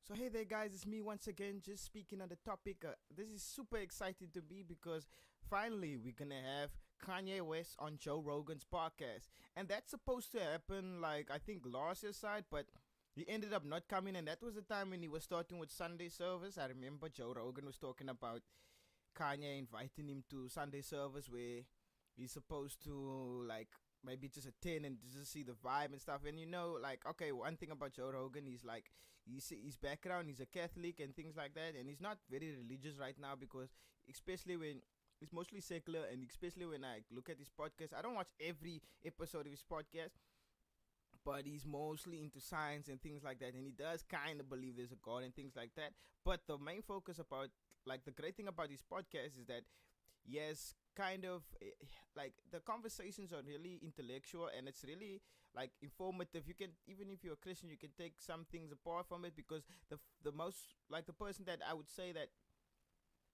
So hey there guys, it's me once again just speaking on the topic. This is super exciting to me because finally we're gonna have Kanye West on Joe Rogan's podcast. And that's supposed to happen like I think last year's side, but he ended up not coming, and that was the time when he was starting with Sunday service. I remember Joe Rogan was talking about Kanye inviting him to Sunday service where he's supposed to like maybe just attend and just see the vibe and stuff. And like okay, one thing about Joe Rogan, he's like his background, he's a Catholic and things like that, and he's not very religious right now because especially when it's mostly secular, and especially when I look at his podcast, I don't watch every episode of his podcast, but he's mostly into science and things like that, and he does kind of believe there's a god and things like that. But the main focus about like the great thing about his podcast is that yes, kind of like the conversations are really intellectual, and it's really like informative. You can, even if you're a Christian, you can take some things apart from it, because the most like the person that I would say that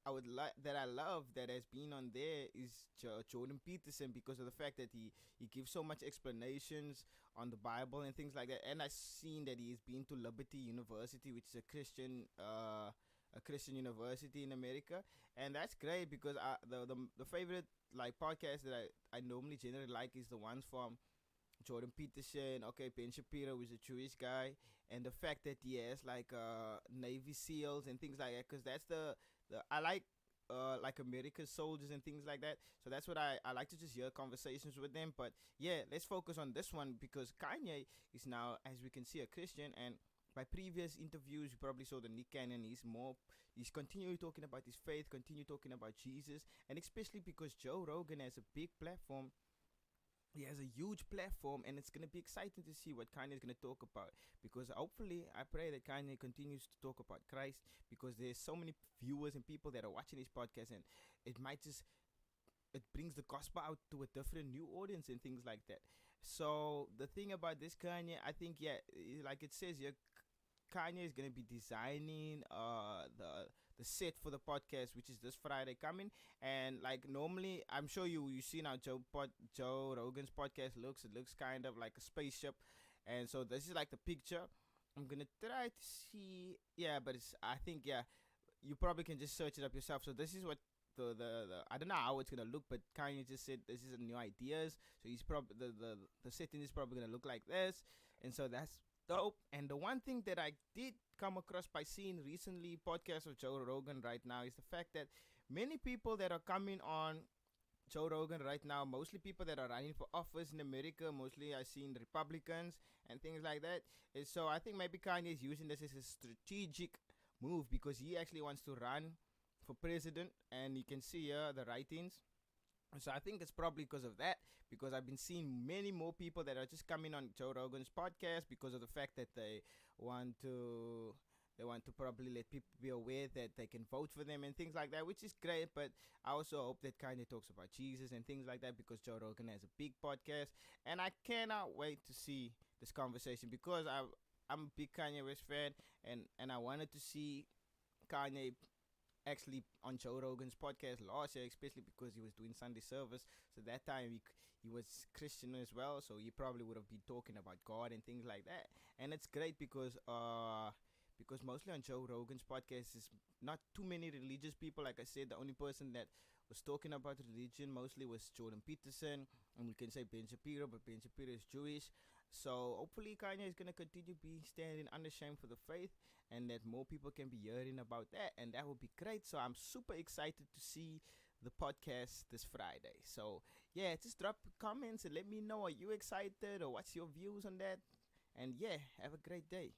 I would like that I love that has been on there is Jordan Peterson, because of the fact that he gives so much explanations on the Bible and things like that. And I've seen that he's been to Liberty University, which is a Christian university in America, and that's great because the favorite like podcast that I normally generally like is the ones from Jordan Peterson, okay, Ben Shapiro, who's a Jewish guy, and the fact that he has like Navy SEALs and things like that, because that's the I like American soldiers and things like that. So that's what I like to just hear conversations with them. But yeah, let's focus on this one because Kanye is now, as we can see, a Christian, and by previous interviews, you probably saw the Nick Cannon. He's continually talking about his faith, continue talking about Jesus, and especially because Joe Rogan has a big platform, he has a huge platform, and it's going to be exciting to see what Kanye is going to talk about, because hopefully I pray that Kanye continues to talk about Christ, because there's so many viewers and people that are watching this podcast, and it might just it brings the gospel out to a different new audience and things like that. So the thing about this Kanye, I think, yeah, like it says here, Kanye is gonna be designing the set for the podcast, which is this Friday coming. And like normally, I'm sure you see now Joe Rogan's podcast looks. It looks kind of like a spaceship, and so this is like the picture. I'm gonna try to see. Yeah, but it's, I think, yeah, you probably can just search it up yourself. So this is what the I don't know how it's gonna look, but Kanye just said this is a new ideas. So he's probably the setting is probably gonna look like this, and so that's dope. And the one thing that I did come across by seeing recently podcasts of Joe Rogan right now is the fact that many people that are coming on Joe Rogan right now, mostly people that are running for office in America, mostly I seen Republicans and things like that. And so I think maybe Kanye is using this as a strategic move, because he actually wants to run for president, and you can see here the writings. So I think it's probably because of that, because I've been seeing many more people that are just coming on Joe Rogan's podcast because of the fact that want to they want to probably let people be aware that they can vote for them and things like that, which is great. But I also hope that Kanye talks about Jesus and things like that, because Joe Rogan has a big podcast, and I cannot wait to see this conversation, because I'm a big Kanye West fan, and I wanted to see Kanye actually on Joe Rogan's podcast last year, especially because he was doing Sunday service. So that time he was Christian as well, so he probably would have been talking about God and things like that. And it's great because mostly on Joe Rogan's podcast is not too many religious people. Like I said, the only person that was talking about religion mostly was Jordan Peterson, and we can say Ben Shapiro, but Ben Shapiro is Jewish. So hopefully Kanye is going to continue to be standing unashamed for the faith, and that more people can be hearing about that, and that would be great. So I'm super excited to see the podcast this Friday. So yeah, just drop comments and let me know, are you excited or what's your views on that? And yeah, have a great day.